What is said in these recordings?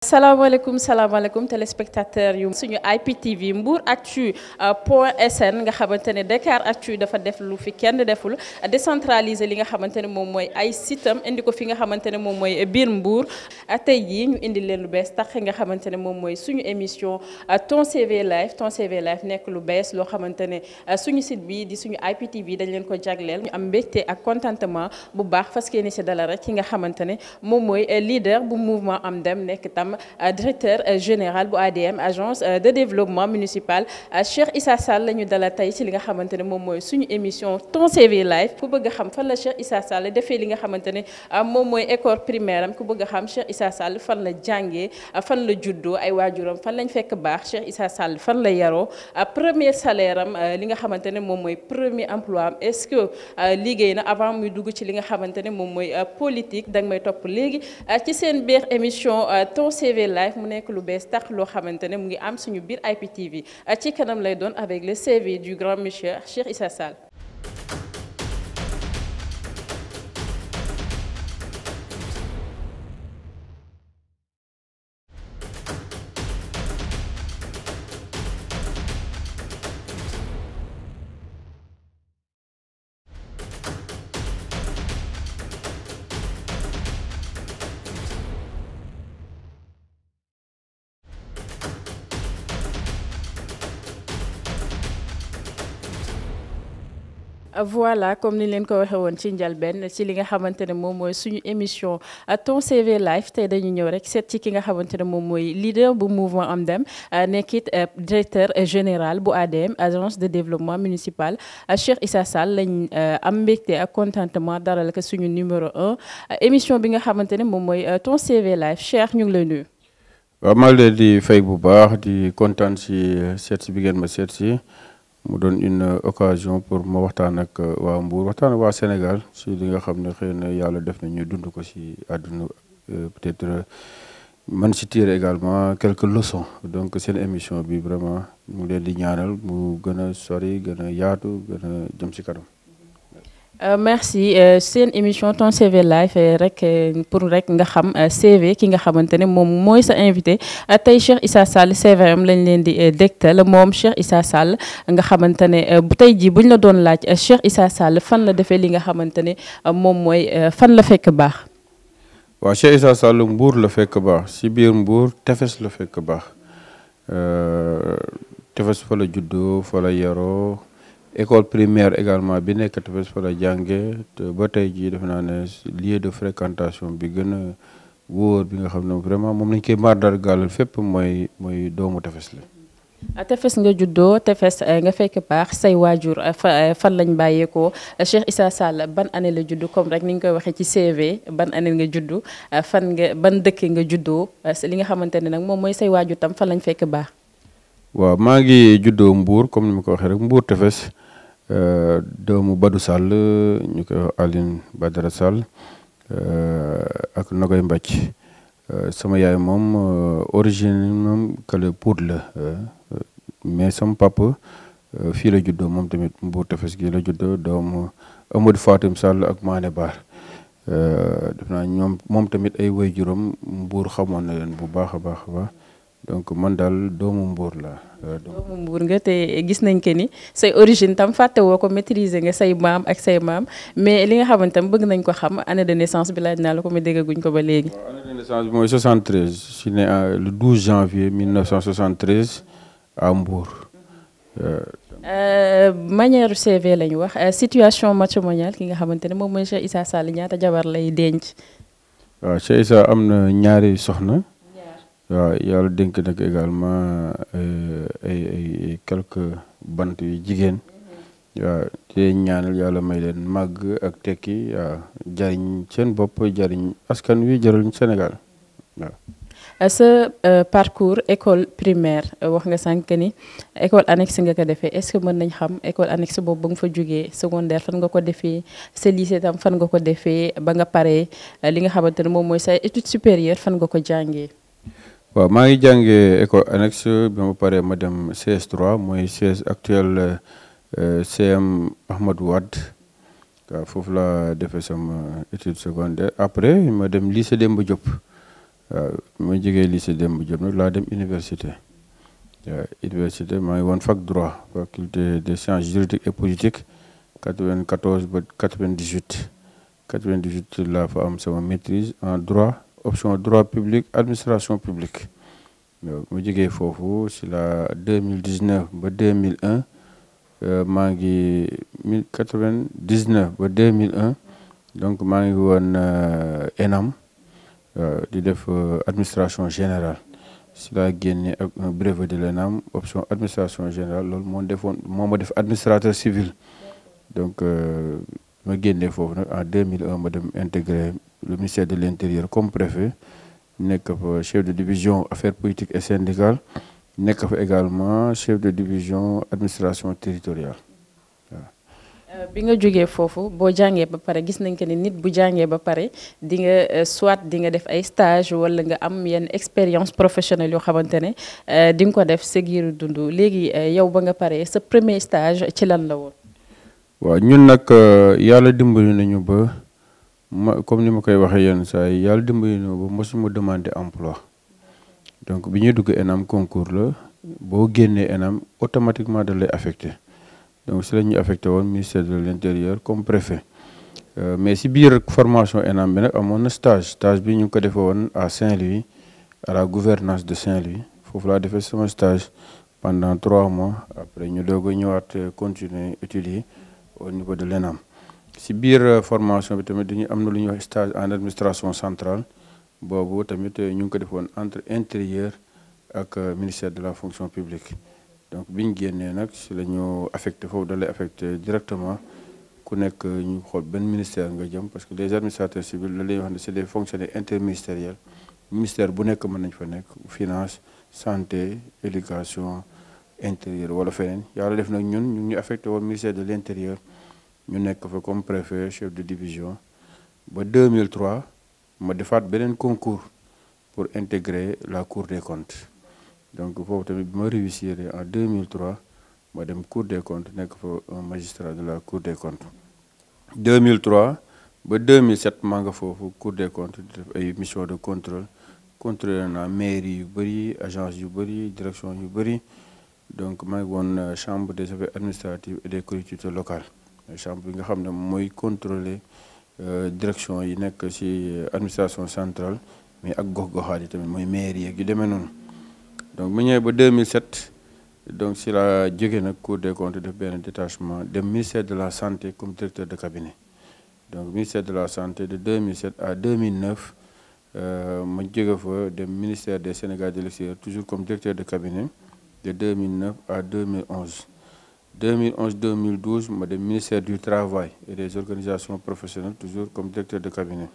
salaamaaleykum téléspectateurs yu suñu IPTV Mbour Actu point sn nga xamante ne Dakar Actu dafa def lu fi kenn deful décentraliser li nga xamante ne moom mooy ay sitam indi ko fi nga xamante ne moom mooy biir Mbour tey jii ñu indi leen lu bees tax nga xamante ne moom mooy suñu émission ton CV live nekk lu bees loo xamante ne suñu site bi di suñu IPTV dañ leen ko jagleel ñu am mbégte ak contentement bu baax fas yéene si dala rek ki nga xamante ne moom mooy leader bu mouvement Am Dem nekk tam directeur général bu ADM agence de développement municipal Cheikh Issa Sall la ñu dala tey ci li nga xamante ne moom mooy suñu émission ton CV live ku bëgg a xam fan la Cheikh Issa Sall defee li nga xamante ne moom mooy école primaire am ku bëgg a xam Cheikh Issa Sall fan la jàngee fan la juddoo ay waajuram fan lañ fekk baax Cheikh Issa Sall fan la yaroo premier salaire am li nga xamante ne moom mooy premier emploi am est-ce que liggéey na avant muy dugg ci li nga xamante ne moom mooy politique danga may topp léegi ci seen biir émission ton CV live mu nekk lu bees tax loo xamante ne mu ngi am suñu biir IPTV ci kanam lay doon avec le CV du grand monsieur Cheikh Issa Sall. Voilà comme ni leen ko waxee woon ci njëlbeen ci li nga xamante ne moom mooy suñu émission ton CV live tey dañu ñëw rek seet ci ki nga xamante ne moom mooy leader bu mouvement Am Dem nekkit directeur général bu ADM agence de développement municipal Cheikh Issa Sall lañ am mbégte ak contentement daral ko suñu numéro 1 émission bi nga xamante ne moom mooy ton CV live Cheikh ñu ngi lay nuyu. waaw maa ngi leen di fay bu baax di kontaan si seet si bi ngeen ma seet si. mu doon une occasion pour ma waxtaan ak waa Mbour waxtaan ak waa Sénégal si li nga xam ne xëy na yàlla def na ñu dund ko si àdduna peut-être man si tirer également quelques leçons donc seen émission bi vraiment mu leen di ñaanal mu gën a sori gën a yaatu gën a jëm si kanam. merci seen émission ton CV live rek pour rek nga xam CV ki nga xamante ne moom mooy sa invité tey Cheikh Issa Sall CV am lañ leen di dégtal moom Cheikh Issa Sall nga xamante ne bu tey jii buñ la doon laaj Cheikh Issa Sall fan la defee li nga xamante ne moom mooy fan la fekk baax. waaw Cheikh Issa Sall Mbour la fekk baax si biir Mbour tefes la fekk baax tefes fa la juddoo fa la yaroo. école primaire également bi nekk tefes fa la jànge te ba tey jii defe naa ne lieu de fréquentation bi gën a wóor bi nga xam ne vraiment moom lañ koy mandargaalal fépp mooy doomu tefes la. tefes nga juddoo tefes nga fekk baax say waajur fan lañ bàyyeekoo Cheikh Issa Sall ban année la juddu comme rek ni ñu koy waxee ci CV ban année nga juddu ban dëkk nga juddoo li nga xamante ne nag moom mooy say waajur tam fan lañ fekk baax. waaw maa ngi juddoo Mbour comme ni ma ko waxee rek Mbour tefes doomu Badou Sall ñu koy wax Aline Badara Sall ak Nogoy Mbacc sama yaay moom origine moom kale Pout la mais sama papa fii la juddoo moom tamit Mbour tefes gi la juddoo doomu Amadou Fatim Sall ak Mané Bar def naa ñoom moom tamit ay waajuram Mbour xamoon na leen bu baax a baax a baax donc man daal doomu Mbour la. doomu Mbour nga te gis nañ que ni say origine tam fàtte woo ko maîtriser nga say maam ak say maam mais li nga xamante tam bëgg nañ ko xam année de naissance bi laaj naa la ko mais déggaguñ ko ba léegi. waaw année de naissance bi mooy 73 je suis né le 12 janvier 1973 à Mbour. manière CV la ñu wax situation matrimoniale ki nga xamante ne moom mooy Cheikh Issa Sall ñaata jabar lay denc. waaw Cheikh Issa am na ñaari soxna. waaw yàlla dénk nag également ay quelques bant yu jigéen waaw te ñaanal yàlla may leen màgg ak tekki waaw jariñ seen bopp jariñ askan wi jëriñ Sénégal waaw. sa parcours école primaire wax nga sànq ni école annexe nga ko defee est-ce que mën nañ xam école annexe boobu ba nga fa jógee secondaire fan nga ko defee sa lycée tam fan nga ko defee ba nga paree li nga xamante ne moom mooy sa étude supérieure fan nga ko jàngee. waaw maa ngi jàngee école annexe bi ma paree ma dem CS3 mooy CS actuel CM Ahmadou Wade waaw foofu la defee sama étude secondaire après ma dem lycée Demba Diop waaw ma jógee lycée Demba Diop nag laa dem université. Université maa ngi woon fac droit faculté des sciences juridiques et politiques 94 ba 98 98 laa fa am sama maîtrise en droit option droit public administration publique. mu jógee foofu si la 2019 ba 2001 maa ngi 1999 ba 2001 donc maa ngi woon ENAM di def administration générale si laa génne ak un brevet de l'ENAM option administration générale loolu moo ma def administrateur civil donc ma génnee foofu nag en 2001 ma dem intégrer le ministère de l'intérieur comme préfet. nekk fa chef de division affaires politiques et syndicales nekk fa également chef de division administration territoriale waaw. bi nga jógee foofu boo jàngee ba pare gis nañ que ni nit bu jàngee ba pare di nga soit di nga def ay stage wala nga am yenn expérience professionnelle yoo xamante ne di nga ko def sa giiru dund léegi yow ba nga pare sa premier stage ci lan la woon. waaw ñun nag yàlla dimbali nañu ba. comme ni ma koy waxee yenn saa yi yàlla dimbali na ba mosuma demander emploi donc bi ñuy dugg ENAM concours la boo génnee ENAM automatiquement da lay affecté donc si la ñuy affecté woon ministère de l'intérieur comme préfet mais si biir formation ENAM bi nag amoon na stage bi ñu ngi ko defee woon à Saint-Louis à la gouvernance de Saint-Louis foofu laa defee sama stage pendant 3 mois après ñu doog a ñëwaat continuer étudier au niveau de l'ENAM. si biir formation bi tamit dañuy am na lu ñuy wax stage en administration centrale boobu tamit ñu ngi ko defoon entre intérieur ak ministère de la fonction publique donc bi ñu génnee nag si la ñu affecté foofu da lay affecté directement ku nekk ñu xool benn ministère nga jëm parce que les administrateurs civils la lay wax ne c'est des fonctionnaires interministériels ministère bu nekk mën nañ fa nekk finance santé éducation intérieur wala feneen yàlla def nag ñun ñu ngi affecté woon ministère de l'intérieur. ñu nekk fa comme préfet chef de division ba 2003 ma defaat beneen concours pour intégrer la cour des comptes donc foofu tamit bi ma réussir en 2003 ma dem cour des comptes nekk fa un magistrat de la cour des comptes 2003 ba 2007 maa nga foofu cour des comptes di def ay mission de contrôle naa mairie yu bëri agence yu bëri direction yu bëri donc maa ngi woon chambre des affaires administratives et des collectivités locales chambre bi nga xam ne mooy contrôler direction yi nekk ci administration centrale mais ak gox-goxaat yi tamit mooy mairie yeeg yu demee noonu donc mu ñëwee ba 2007 donc si la jóge nag cour des comptes def benn détachement dem ministère de la santé comme directeur de cabinet donc ministère de la santé de 2007 à 2009 ma jóge fa dem ministère des Sénégal de l'extérieur toujours comme directeur de cabinet de 2009 à 2011 2011-2012 ma dem ministère du travail et des organisations professionnelles toujours comme directeur de cabinet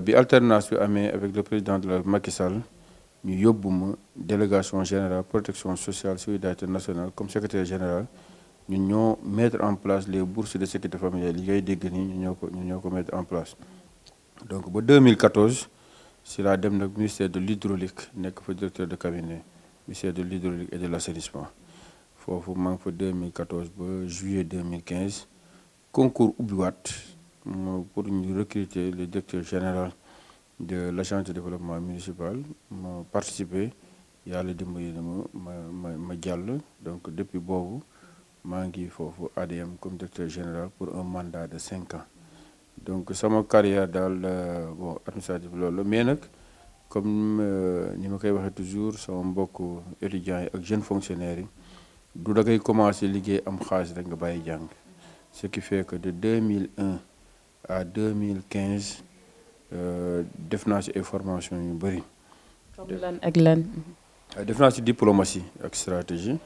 bi alternance bi amee avec le président de la Macky Sall ñu yóbbu ma délégation générale protection sociale solidarité nationale comme secrétaire général ñun ñoo mettre en place les bourses de sécurité familiale yi ngay dégg nii ñun ñoo ko mettre en place donc ba 2014 si laa dem nag ministère de l'hydraulique nekk fa directeur de cabinet ministère de l'hydraulique et de l'assainissement foofu maa ngi fa 2014 ba juillet 2015 concours ubbiwaat pour ñu recruter le directeur général de l'agence de développement municipal ma participé yàlla dimbali na ma jàll donc depuis boobu maa ngi foofu ADM comme directeur général pour un mandat de 5 ans donc sama carrière daal bon administratif loolu la mais nag comme ni ma koy waxee toujours sama mbokk étudiants yi ak jeunes fonctionnaires yi du da ngay commencer liggéey am xaalis rek nga bàyyi jàng ce qui fait que de 2001 à 2015 def naa ci ay formation yu bëri. comme lan ak lan. def naa ci diplomatie ak stratégie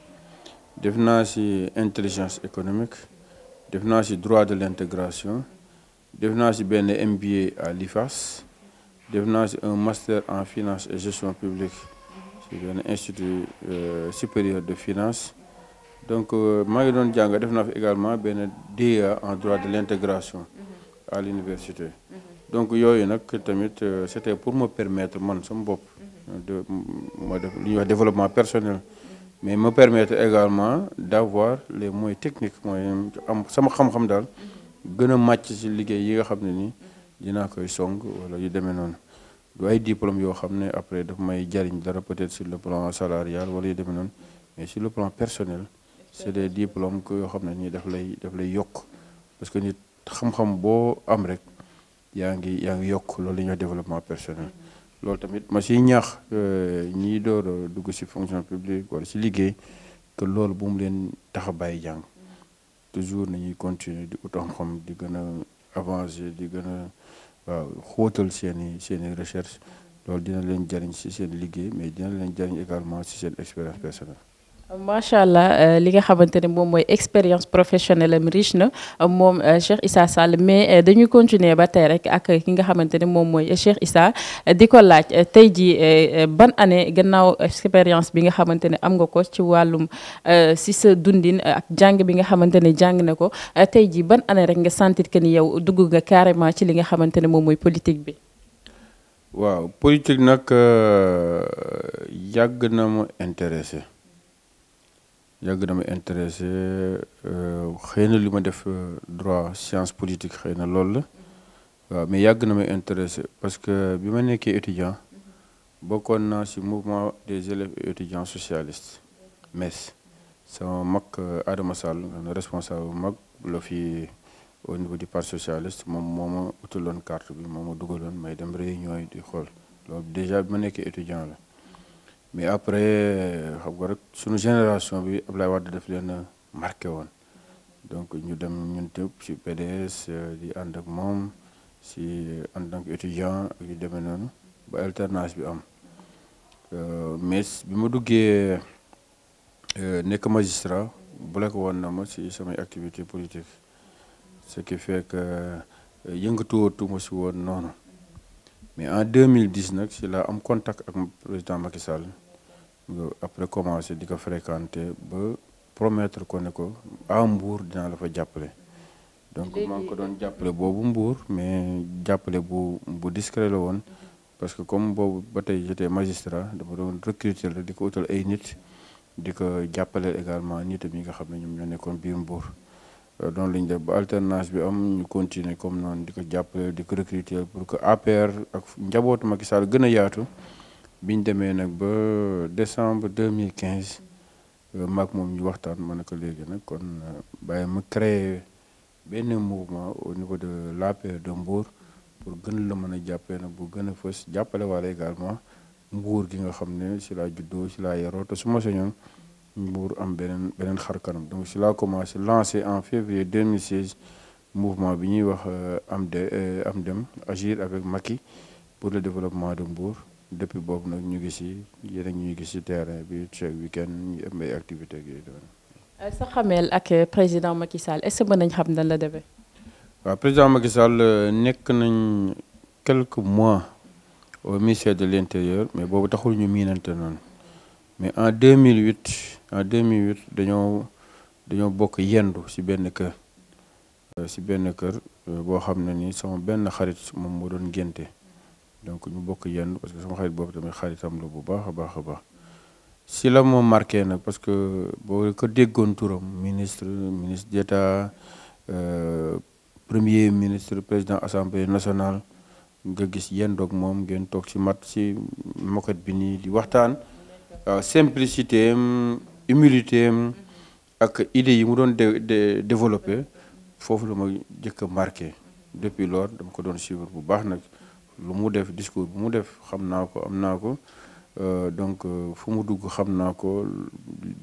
def naa ci intelligence économique def naa ci droit de l'intégration def naa ci benn MBA à l'IFAS def naa ci un master en finance et gestion publique ci benn institut supérieur de finance. donc maa ngi doon jàng def naa fi également benn DEA en droit de l'intégration à l'université donc yooyu nag tamit c'était pour me permettre man sama bopp de ma def lu ñuy wax développement personnel mais me permettre également d'avoir les moyens techniques mooy am sama xam-xam daal gën a màcc ci liggéey yi nga xam ne ni dinaa koy song wala yu demee noonu du ay diplôme yoo xam ne après daf may jariñ dara peut-être sur le plan salarial wala yu demee noonu mais sur le plan personnel c'est des diplômes que yoo xam ne nii daf lay yokk parce que nit xam-xam boo am rek yaa ngi yokk loolu la ñuy wax développement personnel loolu tamit ma siy ñaax ñiy door a dugg si fonction publique wala si liggéey que loolu bu mu leen tax a bàyyi jàng toujours nañuy continuer di ut xam-xam di gën a avancer di gën a waaw xóotal seeni recherche loolu dina leen jariñ si seen liggéey mais dina leen jariñ également si seen expérience personnelle. macha allah li nga xamante ne moom mooy expérience professionnelle am riche na moom Cheikh Issa Sall mais dañuy continuer ba tey rek ak ki nga xamante ne moom mooy Cheikh Issa di ko laaj tey jii ban année gannaaw expérience bi nga xamante ne am nga ko ci wàllum si sa dundin ak jàng bi nga xamante ne jàng na ko tey jii ban année rek nga sentir que ni yow dugg nga carrément ci li nga xamante ne moom mooy politique bi. waaw politique nag yàgg na ma intéressé. xëy na li ma def droit science politique xëy na loolu la waaw mais yàgg na ma intéressé parce que bi ma nekkee étudiant bokkoon naa ci mouvement des élèves et étudiants socialistes MES sama mag Adama Sall responsable mag la fi au niveau du parti socialiste moom moo ma utaloon carte bi moo ma dugaloon may dem réunion yi di xool loolu déjà bi ma nekkee étudiant la mais après xam nga rek suñu génération bi Abdoulaye Wade daf leen marqué woon donc ñu dem ñun tëpp ci PDS di ànd ak moom ci en tant que étudiant ak yu demee noonu ba alternance bi am mais bi ma duggee nekk magistrat bloqué woon na ma ci samay activité politique ce qui fait que yëngatuwootuma ci woon noonu mais en 2010 nag ci la am contact ak président Macky Sall après commencé di ko fréquenter ba promettre ko ne ko à Mbour dinaa la fa jàppale donc maa ngi ko doon jàppale boobu Mbour mais jàppale bu discret la woon parce que comme boobu ba tey j'étais magistrat dama doon recruter la di ko utal ay nit di ko jàppale également nitam yi nga xam ne ñoom ñoo nekkoon biir Mbour doon lañu def ba alternance bi am ñu continuer comme noonu di ko jàppale di ko recruter pour que APR ak njabootu Macky Sall gën a yaatu biñ demee nag ba décembre 2015 maag moom ñu waxtaan ma ne ko léegi nag kon bàyyi ma créer benn mouvement au niveau de l'APR de Mbour pour gën la mën a jàppale nag bu gën a fës jàppale wala également Mbour gi nga xam ne si laa juddoo si laa yaroo te su ma sañoon Mbour am beneen xar kanam donc si laa commencé lancé en février 2016 mouvement bi ñuy wax AMDEM agir avec Macky pour le développement de Mbour depuis boobu nag ñu ngi si yéen ñu ngi si terrain bi chaque week-end ñu am ay activités yi doon. sa xameel ak président Macky Sall est-ce que mën nañ xam nan la demee. waaw président Macky Sall nekk nañ quelques mois au ministère de l'Intérieur mais boobu taxul ñu miinante noonu mais en 2008 dañoo bokk yendu si benn kër boo xam ne ni sama benn xarit moom moo doon ngénte donc ñu bokk yendu parce que sama xarit boobu tamit xaritam la bu baax a baax si la moo marqué nag parce que boo ko déggoon turam ministre d'État premier ministre président assemblée nationale nga gis yendoog moom ngeen toog ci moquette bi nii di waxtaan simplicité am humilité am ak idées yi mu doon développé foofu la ma jëkk a marqué depuis lors dama ko doon suivre bu baax nag lu mu def discours bu mu def xam naa ko am naa ko donc fu mu dugg xam naa ko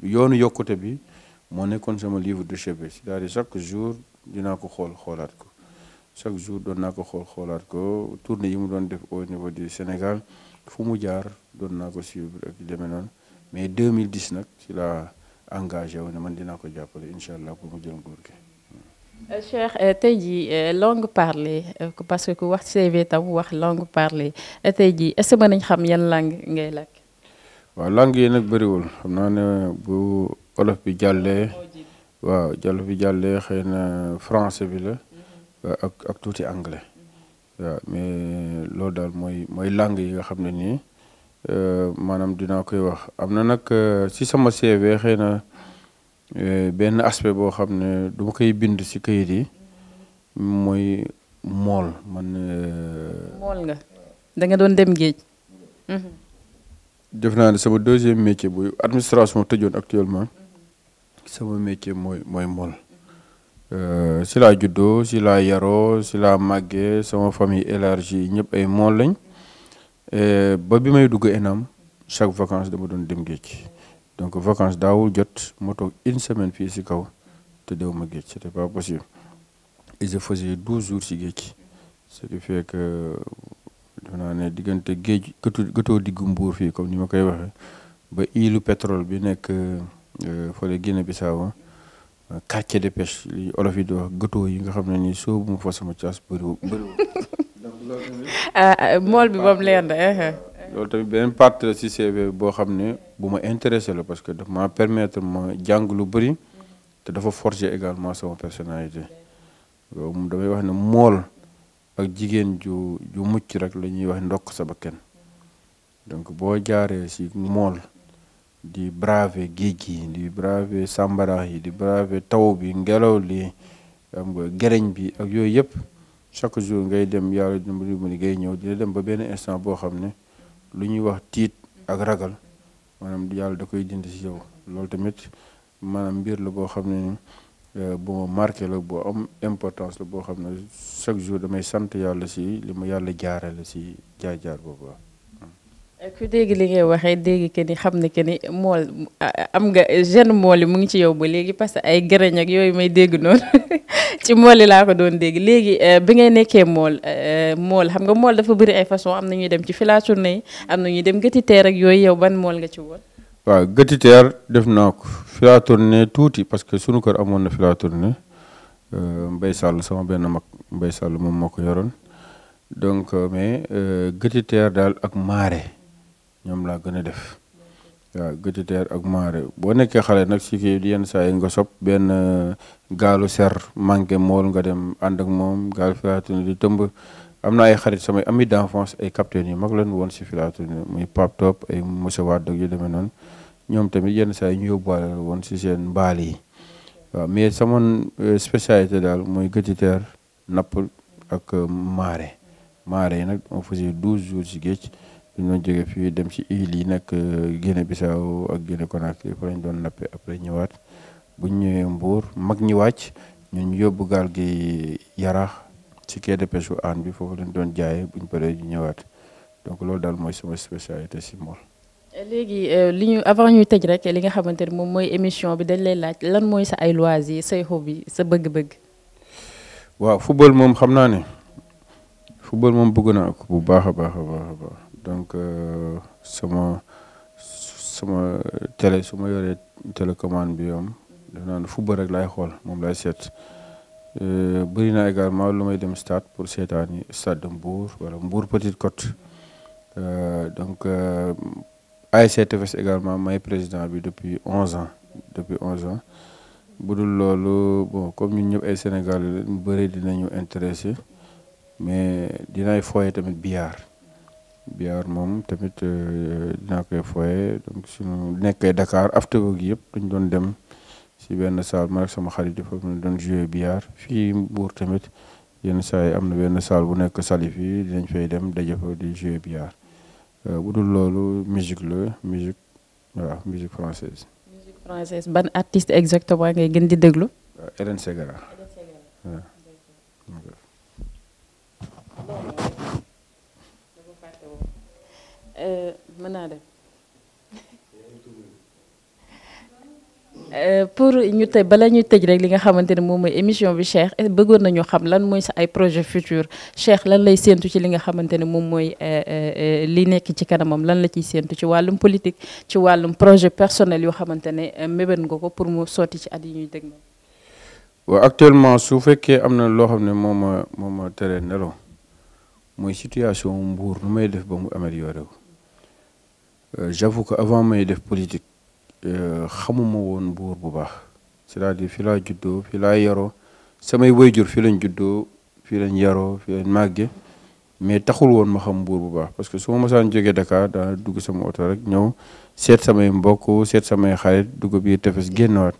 yoonu yokkute bi moo nekkoon sama livre de chevet c'est-à-dire chaque jour dinaa ko xoolaat ko chaque jour doon naa ko xoolaat ko tournée yi mu doon def au niveau du Sénégal fu mu jaar doon naa ko suivre ak demee noonu mais 2010 nag ci la engagé wu ne man dinaa ko jàppale incha allah pour mu jël nguur gi. Cheikh tey jii langue parlée parce que ku wax CV tam wax langue parlée tey jii est-ce que mën nañ xam yan langue ngay làkk. waaw langue yi nag bëriwul xam naa ne bu olof bi jàllee xëy na français bi la ak tuuti anglais waaw mais loolu daal mooy langue yi nga xam ne nii maanaam dinaa koy wax am na nag si sama CV xëy na benn aspect boo xam ne du ma koy bind si kayit yi mooy mool man. mool nga. da nga doon dem géej. def naa ne sama deuxième métier bu administration tëjoon actuellement sama métier mooy mool. si laa juddoo si laa yaroo si laa màggee sama famille élargie ñëpp ay mool lañ ba bi may dugg ENAM chaque vacance dama doon dem géej donc vacance daawul jot ma toog une semaine fii si kaw te dew ma géej c'était pas possible et je faisais 12 jours si géej ce qui fait que def naa ne diggante géej gëtoo diggu Mbuur fii comme ni ma koy waxee ba île pétrole bi nekk fële Guinée-Bissau quartier de pêche li olof yi di wax gëtoo yi nga xam ne nii soo bu mu fa sama caas bëriwul. mool bi moom leer na. loolu tamit beneen partie la si CV boo xam ne bu ma intéressé la parce que daf ma permettre ma jàng lu bëri te dafa forger également sama personnalité loolu damay wax ne mool ak jigéen ju mucc rek la ñuy wax ndokk sa bakkan donc boo jaaree si mool di braver géej gi di braver sàmbaraax yi di braver taw bi ngelaw li am nga gereñ bi ak yooyu yëpp chaque jour ngay dem yàlla dimbali mu ngay ñëw dina dem ba benn instant boo xam ne lu ñuy wax tiit ak ragal maanaam yàlla da koy dindi si yow loolu tamit maanaam mbir la boo xam ne ni bu ma marqué la boo am importance la boo xam ne chaque jour damay sant yàlla si li ma yàlla jaarale si jaar-jaar boobu. ku dégg li ngay waxee dégg que ni xam ne que ni mool am nga jeune mool yi mu ngi ci yow ba léegi parce que ay gërëñ ak yooyu may dégg noonu ci mool yi laa ko doon dégg léegi bi ngay nekkee mool xam nga mool dafa bëri ay façon am na ñuy dem ci filaturne yi am na ñuy dem gëti teer ak yooyu yow ban mool nga ci woon. waaw gëti teer def naa ko filaturne tuuti parce que sunu kër amoon na filaturne Mbay Sall sama benn mag Mbay Sall moom moo ko yoroon donc mais gëti teer daal ak maare ñoom laa gën a def waaw gëti teer ak maare boo nekkee xale nag si kii yenn saa yi nga sob benn gaalu ser manqué mool nga dem ànd ak moom gaal filaturne di tëmb am na ay xarit samay ami d'enfance ay capitaine yu mag lañ woon si filaturne muy Pape Top ay monsieur Wade yu demee noonu ñoom tamit yenn saa yi ñu yóbbuwaale woon si seen mbaal yi waaw mais sama spécialité daal mooy gëti teer napp ak maare yi nag on faisait 12 jours si géej ñu doon jóge fii dem ci île yi nekk Guinée-Bissau ak Guinée-Conakry fa lañ doon nappe après ñëwaat bu ñu ñëwee Mbour mag ñi wàcc ñun ñu yóbbu gaal gi Yaraax ci quai de pêche Hann bi foofu lañ doon jaayee bu ñu paree ñu ñëwaat donc loolu daal mooy sama spécialité si mool. léegi avant ñuy tëj rek li nga xamante ne moom mooy émission bi dañ lay laaj lan mooy sa ay loisirs say hobby sa bëgg-bëgg. waaw football moom xam naa ne football moom bëgg naa ko bu baax a baax donc sama télé su ma yoree télécommande bi yoom def naa ne football rek laay xool moom laay seet bëri naa également lu may dem stade pour seetaani stade de Mbour wala Mbour Petite Côte donc ASC Tefes également may président bi depuis 11 ans bu dul loolu bon comme ñun ñëpp ay Sénégalais ñu bëri dinañu intéressé mais dinaay foye tamit billard moom tamit dinaa koy foye donc suñu nekkee Dakar afterwork gi yëpp dañ doon dem si benn salle ma ak sama xarit yi foofu ñu doon jouer billard fii Mbour tamit yenn saa yi am na benn salle bu nekk Salif yi dinañ fay dem daje fa di jouer billard bu dul loolu musique waaw musique française. musique française ban artiste exactement ngay gën di déglu. Hélène Ségara. waaw. mën naa dem pour ñu tëj bala ñuy tëj rek li nga xamante ne moom mooy émission bi Cheikh bëggoon nañu xam lan mooy sa ay projet futur Cheikh lan lay séentu ci li nga xamante ne moom mooy li nekk ci kanamam lan la ciy séentu ci wàllum politique ci wàllum projet personnel yoo xamante ne mébét nga ko pour mu sotti ci at yi ñuy dégg. waaw actuellement su fekkee am na loo xam ne moom ma tere nelaw mooy situation Mbour nu may def ba mu amélioré wu. J'avoue que avant may def politique xamuma woon Mbour bu baax c'est-à-dire fii laa juddoo fii laa yaroo samay waajur fii lañ juddoo fii lañ yaroo fii lañ màgge mais taxul woon ma xam Mbour bu baax parce que su ma mosaan jógee Dakar daa dugg sama oto rek ñëw seet samay mbokk seet samay xarit dugg biir tefes génnawaat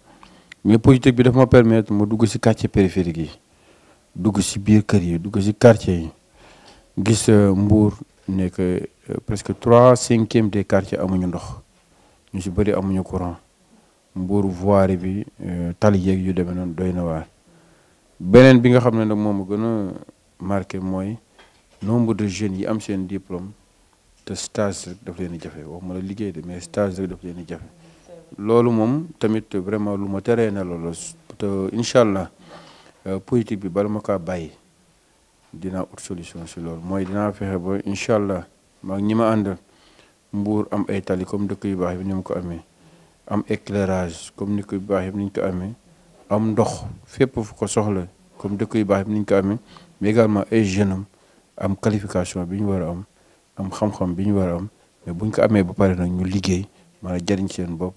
mais politique bi dafa ma permettre ma dugg si quartier périphérique yi dugg si biir kër yi dugg si quartier yi gis Mbour ne que presque 3/5 des quartiers amuñu ndox ñu si bëri amuñu courant Mbour voirie bi tali yeeg yu demee noonu doy na waar. beneen bi nga xam ne nag moom a gën a marqué mooy nombre de jeunes yi am seen diplôme te stage rek daf leen di jafe waxuma la liggéey de mais stage rek daf leen di jafe. loolu moom tamit vraiment lu ma teree na loolu te incha allah politique bi bala ma kaa bàyyi dinaa ut solution si loolu mooy dinaa fexe ba incha allah maa ñi ma àndal Mbour am ay tali comme dëkk yu baax yi ni mu ko amee am éclairage comme dëkk yu baax yi ni ñu ko amee am ndox fépp fu ko soxla comme dëkk yu baax yi ni ñu ko amee mais également ay jeunes am qualification bi ñu war a am xam-xam bi ñu war a am mais buñ ko amee ba pare nag ñu liggéey maanaam jariñ seen bopp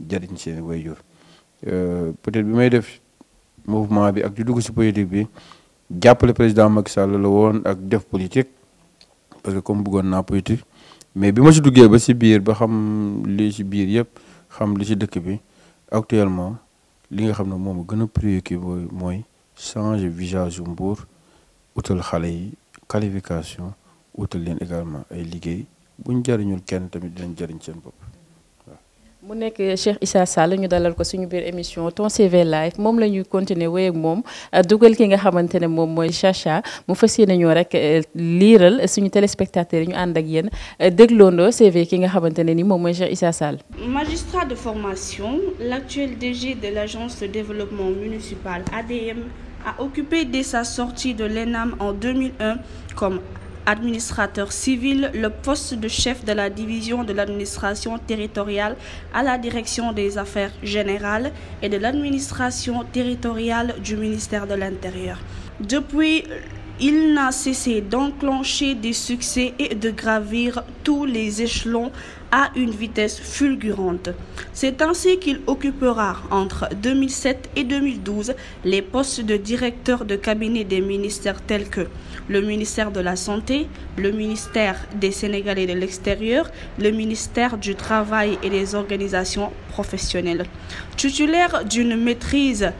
jariñ seen waajur peut-être bi may def mouvement bi ak di dugg si politique bi jàppale président Macky Sall la woon ak def politique parce que comme bëggoon naa politique mais bi ma si duggee ba si biir ba xam li si biir yëpp xam li si dëkk bi actuellement li nga xam ne moom a gën a préoccupé mooy changer visage yu Mbour utal xale yi qualification utal leen également ay liggéey buñ jariñul kenn tamit dinañ jariñ seen bopp. mu nekk Cheikh Issa Sall ñu dalal ko suñu biir émission Ton CV Live moom la ñuy continuer wéy ak moom dugal ki nga xamante ne moom mooy Chacha mu fas yéene ñoo rek liiral suñu téléspectateurs yi ñu ànd ak yéen dégloondoo CV ki nga xamante ne ni moom mooy Cheikh Issa Sall. Magistrat de formation, l'actuel DG de l'Agence de développement municipal ADM a occupé dès sa sortie de l'ENAM en 2001 comme administrateur civil, le poste de chef de la division de l'administration territoriale à la direction des affaires générales et de l'administration territoriale du ministère de l'Intérieur. Depuis, il n'a cessé d'enclencher des succès et de gravir tous les échelons à une vitesse fulgurante. C'est ainsi qu'il occupera entre 2007 et 2012 les postes de directeur de cabinet des ministères tels que le ministère de la Santé, le ministère des Sénégalais de l'extérieur, le ministère du Travail et des organisations professionnelles. Titulaire d'une maîtrise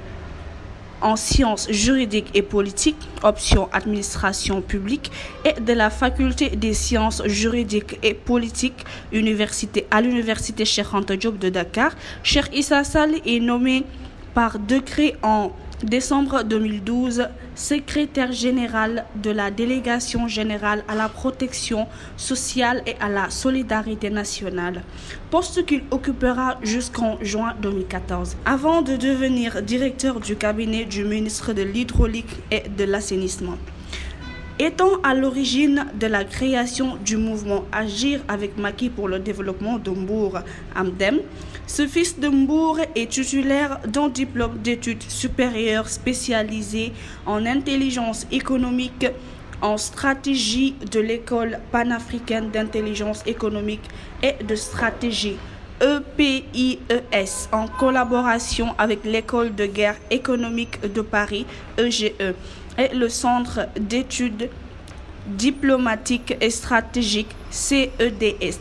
en sciences juridiques et politiques, option administration publique, et de la faculté des sciences juridiques et politiques à l'université Cheikh Anta Diop de Dakar, Cheikh Issa Sall est nommé par décret en décembre 2012 secrétaire général de la délégation générale à la protection sociale et à la solidarité nationale, poste qu'il occupera jusqu'en juin 2014, avant de devenir directeur du cabinet du ministre de l'Hydraulique et de l'Assainissement. Étant à l'origine de la création du mouvement Agir avec Macky pour le développement de Mbour, AMDEM, ce fils de Mbour est titulaire d'un diplôme d'études supérieures spécialisé en intelligence économique, en stratégie de l'école panafricaine d'intelligence économique et de stratégie EPIES en collaboration avec l'école de guerre économique de Paris, EGE, et le centre d'études diplomatiques et stratégiques CEDS.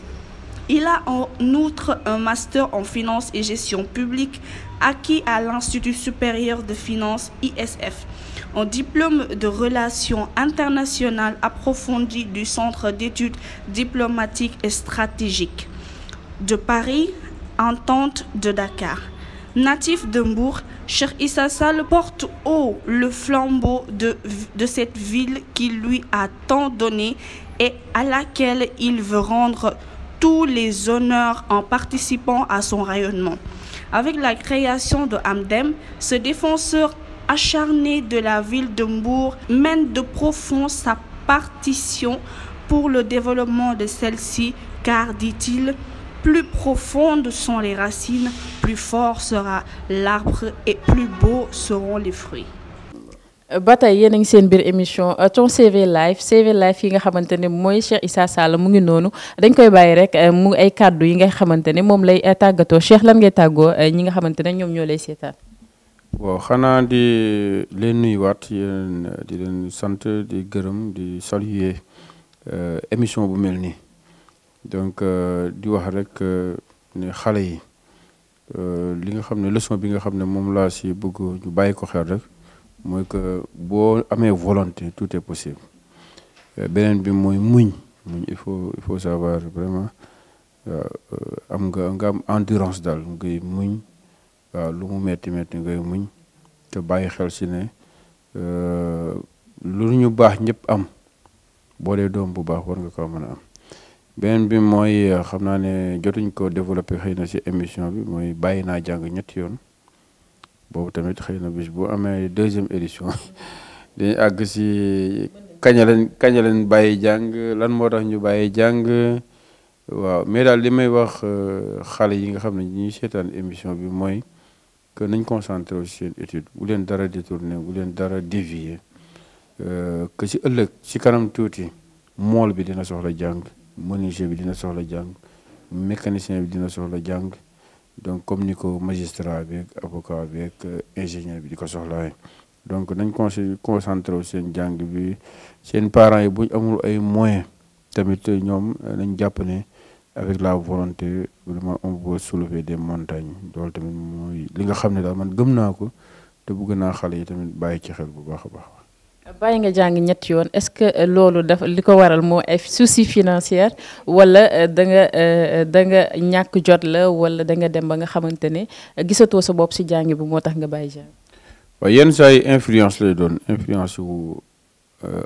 Il a en outre un master en finance et gestion publique acquis à l'Institut supérieur de finance ISF, un diplôme de relations internationales approfondies du Centre d'études diplomatiques et stratégiques de Paris, Entente de Dakar. Natif de Mbour, Cheikh Issa Sall porte haut le flambeau de cette ville qui lui a tant donné et à laquelle il veut rendre tous les honneurs en participant à son rayonnement. Avec la création de AMDEM, ce défenseur acharné de la ville de Mbour mène de profond sa partition pour le développement de celle-ci, car, dit-il, plus profondes sont les racines, plus fort sera l'arbre et plus beaux seront les fruits. ba tey yéen a ngi seen biir émission Ton CV Live yi nga xamante ne mooy Cheikh Issa Sall mu ngi noonu dañ koy bàyyi rek mu ay kàddu yi nga xamante ne moom lay tàggatoo Cheikh lan ngay tàggoo ñi nga xamante ne ñoom ñoo lay seetaan. waaw xanaa di leen nuyuwaat yéen di leen sant di gërëm di saluer émission bu mel nii donc di wax rek ne xale yi li nga xam ne leçon bi nga xam ne moom laa si bëgg ñu bàyyi ko xel rek. mooy que boo amee volonté tout est possible beneen bi mooy muñ muñ il faut savoir vraiment am am endurance daal ngay muñ waaw lu mu metti ngay muñ te bàyyi xel si ne lu ñu baax ñëpp am boo dee doom bu baax war nga ko mën a am beneen bi mooy xam naa ne jotuñ ko développé xëy na si émission bi mooy bàyyi naa jàng ñetti yoon boobu tamit xëy na bis bu amee 2e édition dañuy àgg si kañ leen bàyyi jàng lan moo tax ñu bàyyi jàng waaw mais daal li may wax xale yi nga xam ne ñuy seetaan émission bi mooy que nañ concentré aussi seen étude bu leen dara détourné bu leen dara dévier que si ëllëg si kanam tuuti mool bi dina soxla jàng menuisier bi dina soxla jàng mécanicien bi dina soxla jàng donc comme ni ko magistrat bi ak avocat bi ak ingénieur bi di ko soxlawee donc nañ concentré wu seen jàng bi seen parents yi buñ amul ay moyens tamit ñoom nañ jàpp ne avec la volonté vraiment on peut soulever des montagnes loolu tamit mooy li nga xam ne daal man gëm naa ko te bëgg naa xale yi tamit bàyyi ci xel bu baax a baax. bàyyi nga jàng ñetti yoon est-ce que loolu dafa li ko waral moo ay souci financière wala da nga ñàkk jot la wala da nga dem ba nga xamante ne gisatoo sa bopp si jàng bi moo tax nga bàyyi jàng. waaw yenn saa yi influence lay doon influence wu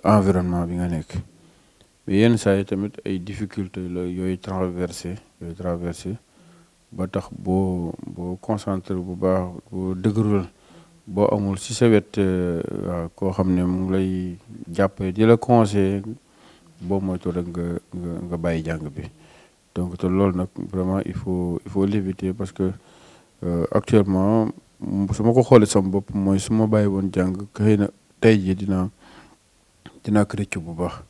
environnement bi nga nekk mais yenn saa yi tamit ay difficultés la yooyu traversé ba tax boo concentré bu baax boo dëgërul boo amul si sa wet waaw koo xam ne mu ngi lay jàppale di la conseiller boo moytu rek nga bàyyi jàng bi donc te loolu nag vraiment il faut l'éviter parce que actuellement su ma ko xoolee sama bopp mooy su ma bàyyi woon jàng xëy na tey jii dinaa ko rëccu bu baax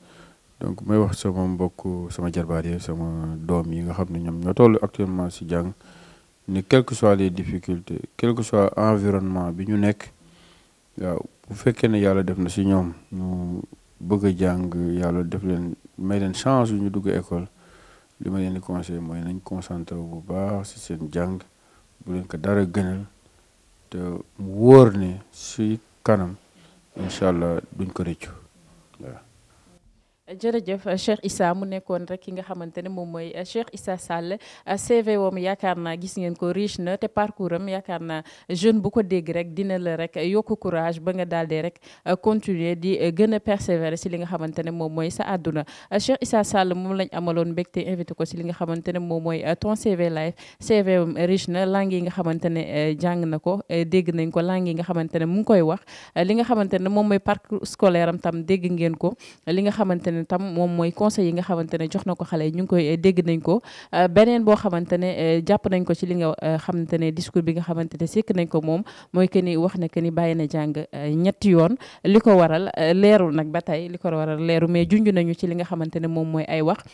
donc may wax sama mbokk sama jarbaat yi sama doom yi nga xam ne ñoom ñoo toll actuellement si jàng ne quelles que soient les difficultés quel que soit environnement bi ñu nekk waaw bu fekkee ne yàlla def na si ñoom ñu bëgg a jàng yàlla def leen may leen chance yu ñu dugg école li ma leen di conseiller mooy nañ concentré bu baax si seen jàng bu leen ko dara gënal te mu wóor ne si kanam incha allah duñ ko rëccu waaw. jërëjëf Cheikh Issa mu nekkoon rek ki nga xamante ne moom mooy Cheikh Issa Sall CV wam yaakaar naa gis ngeen ko riche na te parcours am yaakaar naa jeune bu ko dégg rek dina la rek yokku courage ba nga daal di rek continuer di gën a persévérer si li nga xamante ne moom mooy sa àdduna Cheikh Issa Sall moom lañ amaloon mbégte invité ko si li nga xamante ne moom mooy ton CV live CV wam riche na langue yi nga xamante ne jàng na ko dégg nañ ko langue yi nga xamante ne mu ngi koy wax li nga xamante ne moom mooy parcours scolaire am tam dégg ngeen ko li nga xamante ne tam moom mooy conseil yi nga xamante ne jox na ko xale yi ñu ngi koy dégg nañ ko beneen boo xamante ne jàpp nañ ko ci li nga xamante ne discours bi nga xamante ne sekk nañ ko moom mooy que ni wax na que ni bàyyi na jàng ñetti yoon li ko waral leerul nag ba tey li ko waral leeru mais junj nañu ci li nga xamante ne moom mooy ay wax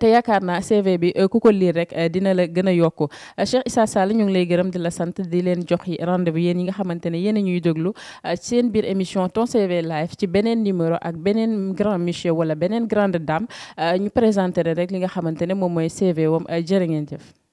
te yaakaar naa CV bi ku ko lire rek dina la gën a yokku Cheikh Issa Sall ñu ngi lay gërëm di la sant di leen jox rendez-vous yéen yi nga xamante ne yéen a ñuy déglu seen biir émission ton CV live ci beneen numéro ak beneen grand monsieur wala beneen grande dame ñu présenté rek li nga xamante ne moom mooy CV wam jërë ngeen jëf.